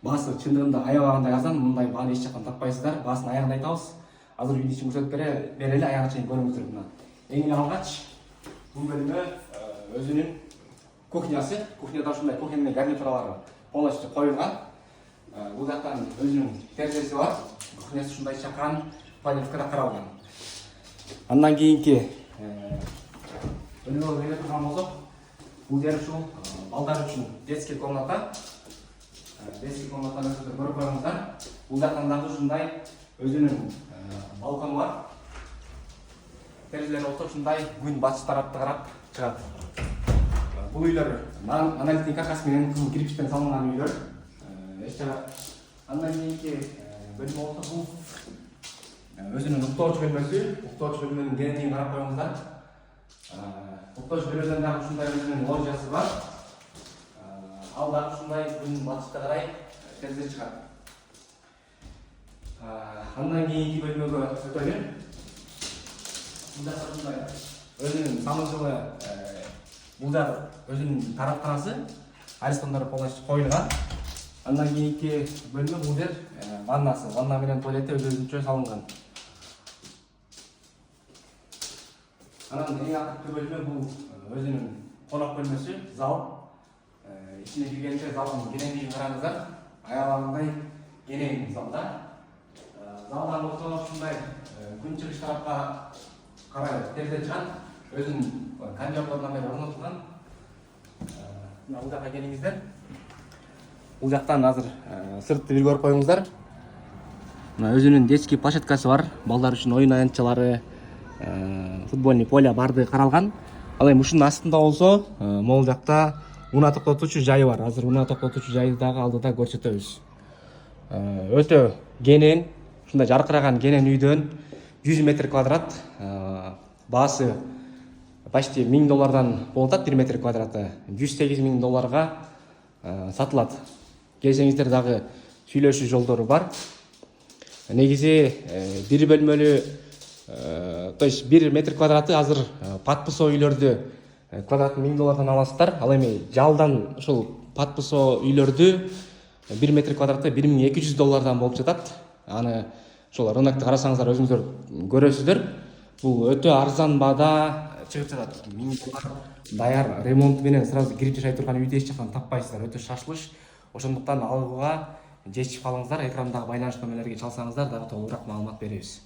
басы чындыгында аябагандай арзан, мындай бааны эч жактан таппайсыздар. Баасын аягында айтабыз. Азыр видео үчүн көрсөтүп берели, аягына чейин көрүңүздөр мына. Эң алгач бул бөлмө өзүнүн кухнясы. Кухняда ушундай кухняның гарнитуралары полностью коюлган. Бул жактан өзүнүн терезеси бар. Кухнясы ушундай чакан планировкада каралган. Андан кийинки бөлмөгө келе турган болсок, бул жер ушул балдар үчүн детский комната. Детский комнатаны өзүңүздөр көрүп коюңуздар. Бул жактан дагы ушундай өзүнүн балкону бар. Терезелер болсо ушундай күн батыш тарапты карап чыгат. Бул үйлөр монолиттин каркасы менен кызыл кирпичтен салынган үйлөр. Андан кийинки бөлмө болсо бул өзүнүн уктоочу бөлмөсү. Уктоочу бөлмөнүн кенендигин карап коюңуздар. Уктоочу бөлмөдөн дагы ушундай өзүнүн лоджиясы бар. Ал дагы ушундай күн батышка карай терезе чыгат. Андан кийинки бөлмөгө өтөлү. Мында ушундай өзүнүн самыржылы бул да өзүнүн тараптанасы. Аристомдор полностью коюлган. Андан кийинки бөлмө бул жер ваннасы. Ванна менен туалети өзүнчө салынган. Анан эң акыркы бөлмө бул өзүнүн конок бөлмөсү, зал. Ичине киргенде залдын кенендигин караңыздар. Аябагандай кенен залда. Залдан болсо ушундай күн чыгыш тарапка карай терезе чыгат. Өзүнүн кондёрдорунан бери орнотулган. Мына бул жака келиңиздер. Бул жактан азыр сыртты бир көрүп коюңуздар. Мына өзүнүн детский площадкасы бар. Балдар үчүн оюн аянтчалары, футбольный поле барды каралган. Ал эми ушунун астында болсо, могул жакта унаа токтотуучу жайы бар. Азыр унаа токтотуучу жайды дагы алдыда көрсөтөбүз. Өтө кенен, ушундай жаркыраган кенен үйдөн 100 метр квадрат. Баасы почти $1000 болуп атат 1 метр квадраты. $108,000 сатылат. Келсеңиздер дагы сүйлөшүү жолдору бар. Негизи бир бөлмөлүү, то есть 1 метр квадраты азыр патпысо үйлөрдү квадратын $1000 аласыздар. Ал эми жалдан ушул патпысо үйлөрдү 1 метр квадраты $1200 болуп жатат. Аны ошол рынокто карасаңыздар өзүңүздөр көрөсүздөр. Бул өтө арзан баада чыгып жатат. $1000 даяр ремонт менен сразу кирип жашай турган үйдү эч жактан таппайсыздар. Өтө шашлыш. Ошондуктан алууга жечип калыңыздар. Экрандагы байланыш номерлерге чалсаңыздар дагы толугураак маалымат беребиз.